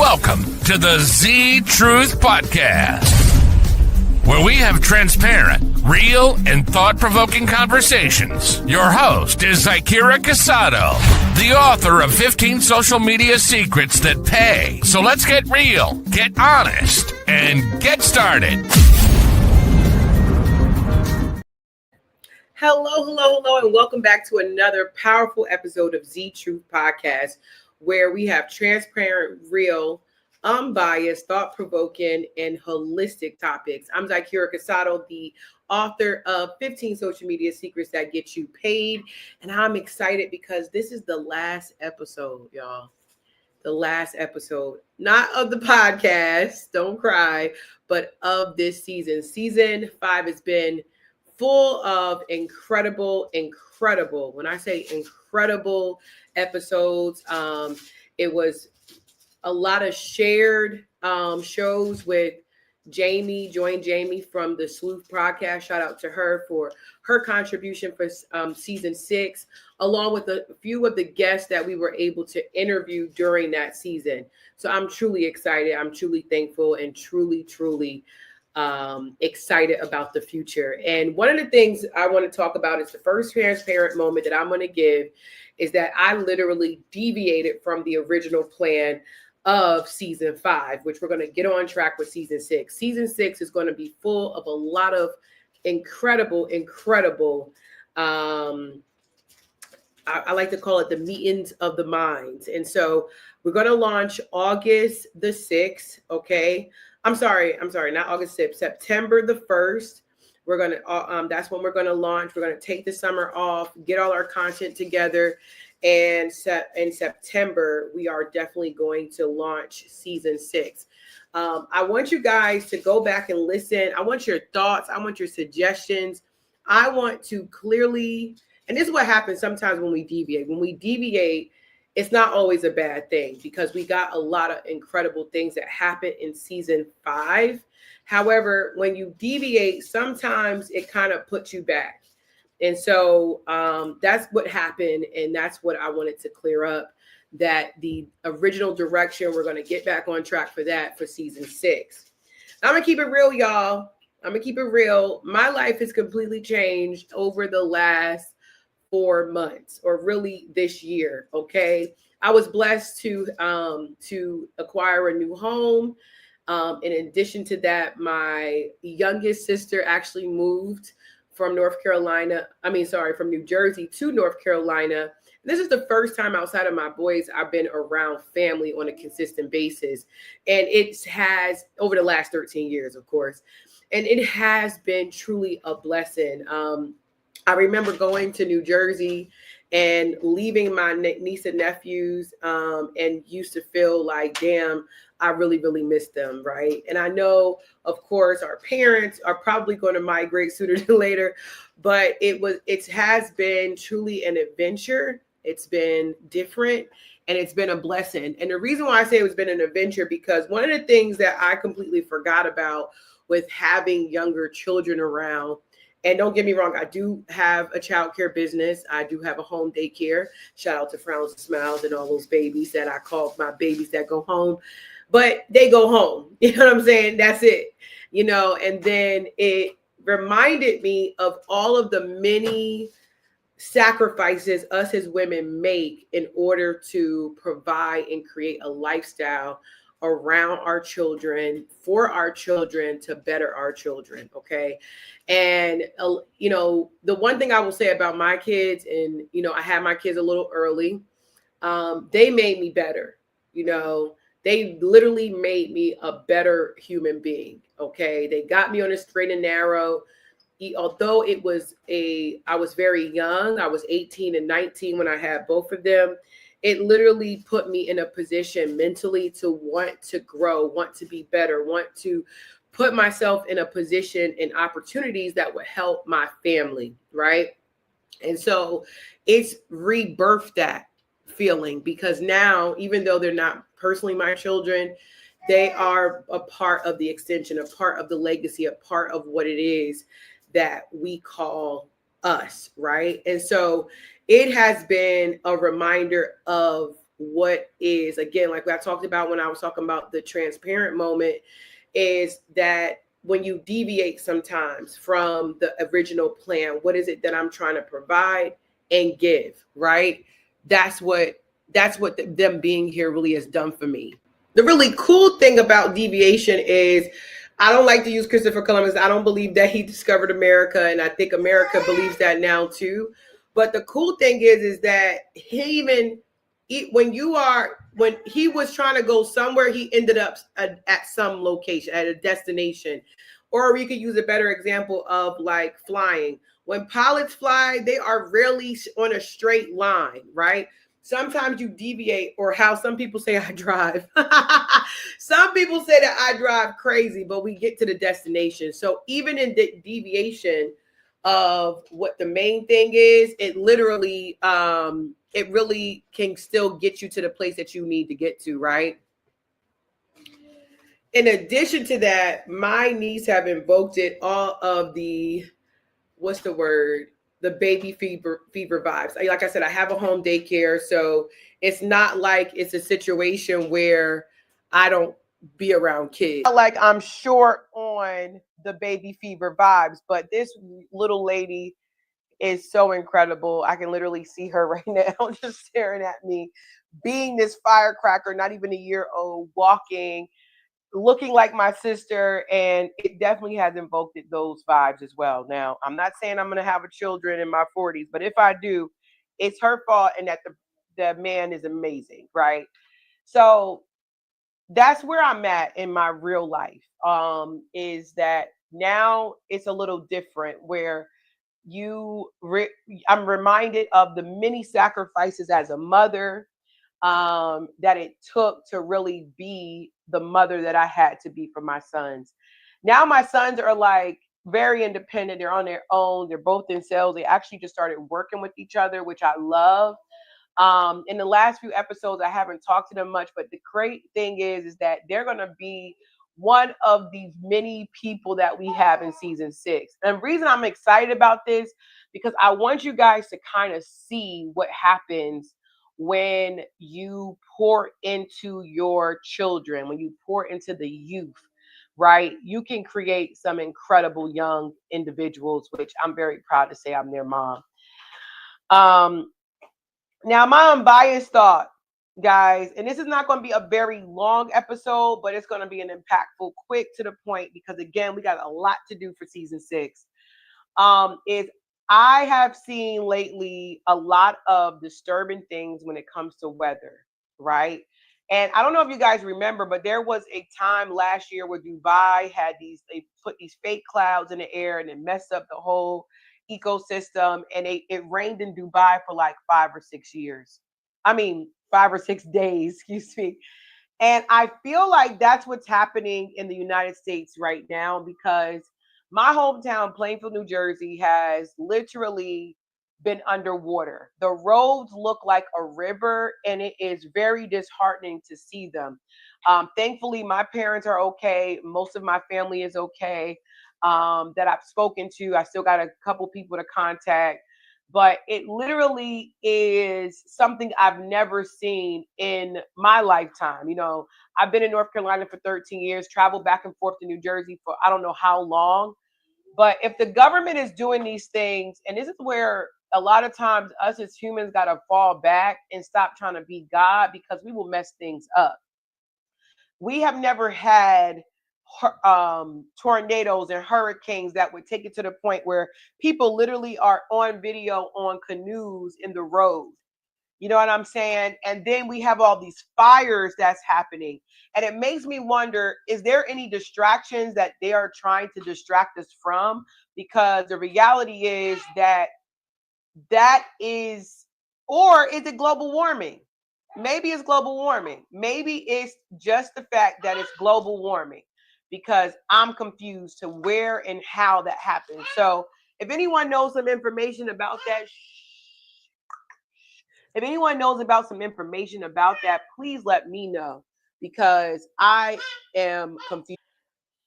Welcome to the Z Truth Podcast, where we have transparent, real, and thought-provoking conversations. Your host is Zakira Casado, the author of 15 social media secrets that pay. So let's get real, get honest, and get started. Hello, and welcome back to another powerful episode of Z Truth Podcast, where we have transparent, real, unbiased, thought-provoking, and holistic topics. I'm Zakira Casado, the author of 15 social media secrets that get you paid, and I'm excited because this is the last episode, y'all. The last episode, not of the podcast, don't cry, but of this season. Season 5 has been full of incredible, when I say incredible episodes, it was a lot of shared shows with Jamie. Joined Jamie from the Sleuth podcast. Shout out to her for her contribution for season 6, along with a few of the guests that we were able to interview during that season. So I'm truly excited. I'm truly thankful and truly excited about the future. And one of the things I want to talk about is the first transparent moment that I'm going to give is that I literally deviated from the original plan of season 5, which we're going to get on track with season 6. Season 6 is going to be full of a lot of incredible, I like to call it the meetings of the minds. And so we're going to launch August the 6th. Okay. I'm sorry, not August 6th, September the 1st. We're going to, that's when we're going to launch. We're going to take the summer off, get all our content together. And in September, we are definitely going to launch season 6. I want you guys to go back and listen. I want your thoughts. I want your suggestions. I want to clearly, and this is what happens sometimes when we deviate. When we deviate, it's not always a bad thing because we got a lot of incredible things that happened in season 5. However, when you deviate, sometimes it kind of puts you back. And so that's what happened. And that's what I wanted to clear up, that the original direction, we're going to get back on track for that for season 6. I'm going to keep it real, y'all. I'm going to keep it real. My life has completely changed over the last 4 months, or really this year. Okay. I was blessed to acquire a new home. In addition to that, my youngest sister actually moved from New Jersey to North Carolina. This is the first time outside of my boys I've been around family on a consistent basis. And it has, over the last 13 years, of course, and it has been truly a blessing. I remember going to New Jersey and leaving my niece and nephews and used to feel like, damn, I really missed them, right? And I know, of course, our parents are probably going to migrate sooner than later, but it has been truly an adventure. It's been different, and it's been a blessing. And the reason why I say it's been an adventure, because one of the things that I completely forgot about with having younger children around, and don't get me wrong, I do have a childcare business. I do have a home daycare. Shout out to Frowns and Smiles and all those babies that I call my babies that go home. But they go home. You know what I'm saying? That's it. You know, and then it reminded me of all of the many sacrifices us as women make in order to provide and create a lifestyle around our children, for our children, to better our children. Okay. And, you know, the one thing I will say about my kids, and, you know, I had my kids a little early, they made me better. You know, they literally made me a better human being. Okay. They got me on a straight and narrow. Although I was very young, I was 18 and 19 when I had both of them. It literally put me in a position mentally to want to grow, want to be better, want to put myself in a position and opportunities that would help my family, right? And so it's rebirthed that feeling, because now, even though they're not personally my children, they are a part of the extension, a part of the legacy, a part of what it is that we call us, right? And so it has been a reminder of what is, again, like I talked about when I was talking about the transparent moment, is that when you deviate sometimes from the original plan, what is it that I'm trying to provide and give, right? That's what them being here really has done for me. The really cool thing about deviation is I don't like to use Christopher Columbus. I don't believe that he discovered America, and I think America believes that now too. But the cool thing is that when he was trying to go somewhere, he ended up at some location, at a destination. Or we could use a better example of like flying. When pilots fly, they are rarely on a straight line, right? Sometimes you deviate, or how some people say I drive. Some people say that I drive crazy, but we get to the destination. So even in the deviation of what the main thing is, it literally it really can still get you to the place that you need to get to, right? In addition to that, my niece have invoked it all of the, what's the word? The baby fever vibes. Like I said, I have a home daycare, so it's not like it's a situation where I don't be around kids. Not like I'm short on the baby fever vibes, but this little lady is so incredible. I can literally see her right now just staring at me, being this firecracker, not even a year old, walking, looking like my sister, and it definitely has invoked those vibes as well. Now, I'm not saying I'm going to have a children in my 40s, but if I do, it's her fault, and that the man is amazing, right? So that's where I'm at in my real life. Is that now it's a little different where I'm reminded of the many sacrifices as a mother, that it took to really be the mother that I had to be for my sons. Now my sons are like very independent. They're on their own. They're both in sales. They actually just started working with each other, which I love. In the last few episodes, I haven't talked to them much, but the great thing is that they're going to be one of these many people that we have in season 6. And the reason I'm excited about this, because I want you guys to kind of see what happens when you pour into your children, when you pour into the youth, right? You can create some incredible young individuals, which I'm very proud to say I'm their mom. Now, my unbiased thought, guys, and this is not going to be a very long episode, but it's going to be an impactful, quick to the point, because again, we got a lot to do for season 6. Is I have seen lately a lot of disturbing things when it comes to weather, right? And I don't know if you guys remember, but there was a time last year where Dubai had they put these fake clouds in the air and it messed up the whole ecosystem. And it rained in Dubai for like 5 or 6 years. I mean, 5 or 6 days, excuse me. And I feel like that's what's happening in the United States right now, because my hometown, Plainfield, New Jersey, has literally been underwater. The roads look like a river, and it is very disheartening to see them. Thankfully, my parents are okay. Most of my family is okay, that I've spoken to. I still got a couple people to contact. But it literally is something I've never seen in my lifetime. You know, I've been in North Carolina for 13 years, traveled back and forth to New Jersey for I don't know how long. But if the government is doing these things, and this is where a lot of times us as humans got to fall back and stop trying to be God, because we will mess things up. We have never had tornadoes and hurricanes that would take it to the point where people literally are on video on canoes in the road. You know what I'm saying? And then we have all these fires that's happening. And it makes me wonder, is there any distractions that they are trying to distract us from? Because the reality is that is, or is it global warming? Maybe it's global warming. Maybe it's just the fact that it's global warming, because I'm confused to where and how that happens. So if anyone knows some information about that, please let me know, because I am confused.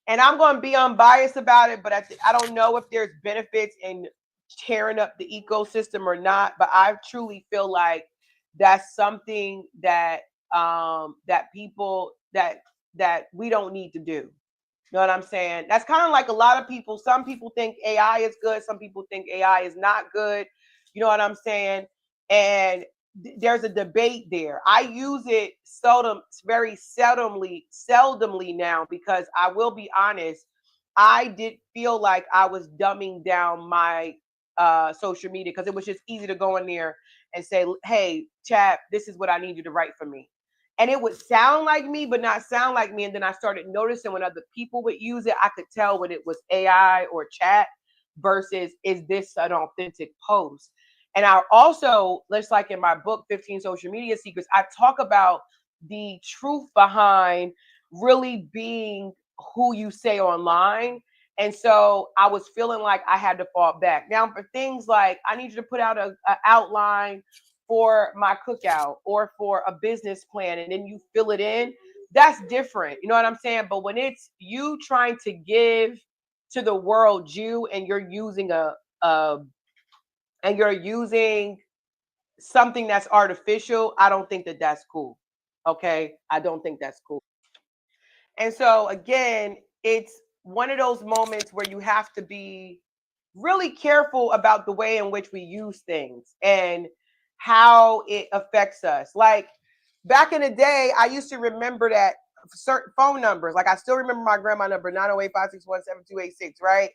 And I'm going to be unbiased about it, but I don't know if there's benefits in tearing up the ecosystem or not. But I truly feel like that's something that that people that we don't need to do. You know what I'm saying? That's kind of like a lot of people. Some people think AI is good. Some people think AI is not good. You know what I'm saying? And there's a debate there. I use it very seldomly now, because I will be honest, I did feel like I was dumbing down my social media, because it was just easy to go in there and say, hey, chat, this is what I need you to write for me. And it would sound like me, but not sound like me. And then I started noticing when other people would use it, I could tell when it was AI or chat versus is this an authentic post. And I also, just like in my book, 15 Social Media Secrets, I talk about the truth behind really being who you say online. And so I was feeling like I had to fall back. Now, for things like, I need you to put out an outline for my cookout or for a business plan, and then you fill it in, that's different. You know what I'm saying? But when it's you trying to give to the world you, and you're using and you're using something that's artificial, I don't think that that's cool. Okay? I don't think that's cool. And so again, it's one of those moments where you have to be really careful about the way in which we use things and how it affects us. Like back in the day, I used to remember that certain phone numbers, like I still remember my grandma number, 908-561-7286, right?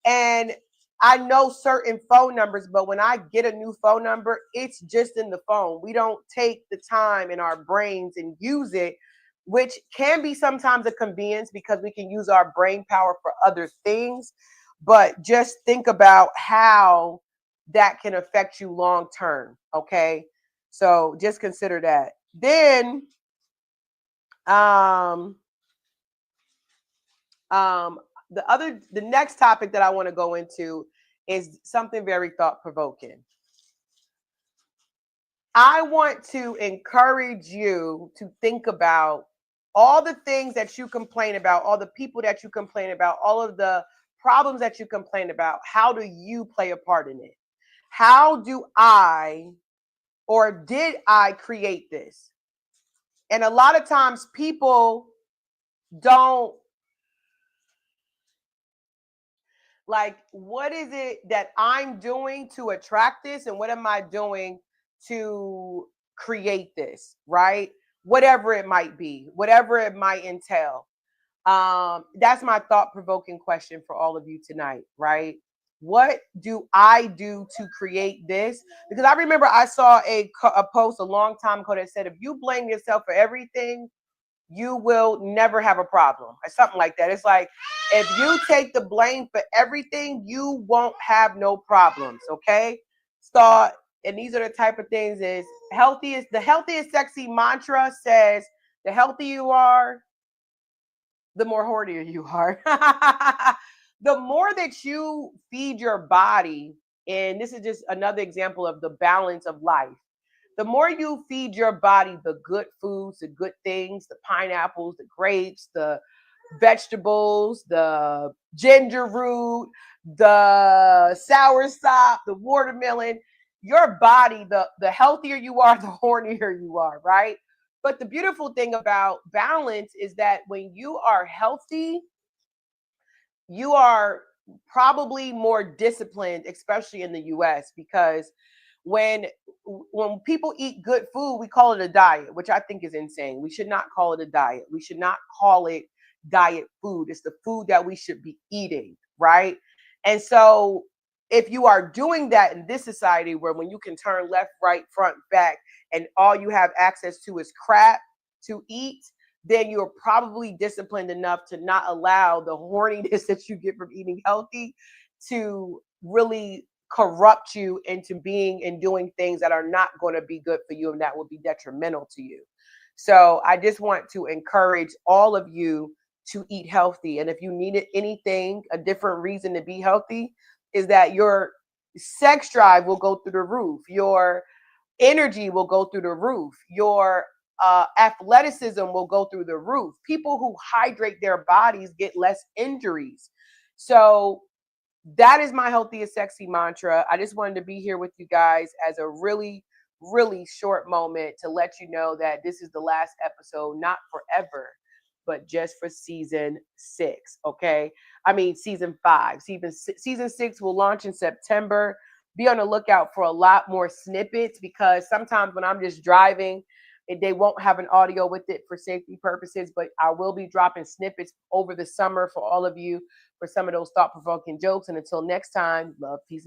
And I know certain phone numbers, but when I get a new phone number, it's just in the phone. We don't take the time in our brains and use it, which can be sometimes a convenience because we can use our brain power for other things. But just think about how that can affect you long term. Okay. So just consider that. Then the next topic that I want to go into is something very thought provoking. I want to encourage you to think about all the things that you complain about, all the people that you complain about, all of the problems that you complain about. How do you play a part in it? How do I, or did I create this? And a lot of times people don't, like, what is it that I'm doing to attract this? And what am I doing to create this, right? Whatever it might be, whatever it might entail. That's my thought-provoking question for all of you tonight, right? What do I do to create this? Because I remember I saw a post a long time ago that said, if you blame yourself for everything, you will never have a problem, or something like that. It's like, if you take the blame for everything, you won't have no problems. Okay. So, and these are the type of things is the healthiest sexy mantra says, the healthier you are, the more hornier you are. The more that you feed your body, and this is just another example of the balance of life. The more you feed your body the good foods, the good things, the pineapples, the grapes, the vegetables, the ginger root, the soursop, the watermelon, your body, the healthier you are, the hornier you are, right? But the beautiful thing about balance is that when you are healthy, you are probably more disciplined, especially in the US, because when people eat good food, we call it a diet, which I think is insane. We should not call it a diet. We should not call it diet food. It's the food that we should be eating, right? And so if you are doing that in this society where when you can turn left, right, front, back, and all you have access to is crap to eat, then you're probably disciplined enough to not allow the horniness that you get from eating healthy to really corrupt you into being and doing things that are not going to be good for you and that will be detrimental to you. So I just want to encourage all of you to eat healthy. And if you needed anything, a different reason to be healthy is that your sex drive will go through the roof. Your energy will go through the roof. Your athleticism will go through the roof. People who hydrate their bodies get less injuries. So that is my healthiest sexy mantra. I just wanted to be here with you guys as a really really short moment to let you know that this is the last episode, not forever, but just for season 6. Okay. I mean, season 5. Season 6 will launch in September. Be on the lookout for a lot more snippets, because sometimes when I'm just driving, they won't have an audio with it for safety purposes, but I will be dropping snippets over the summer for all of you for some of those thought-provoking jokes. And until next time, love, peace, and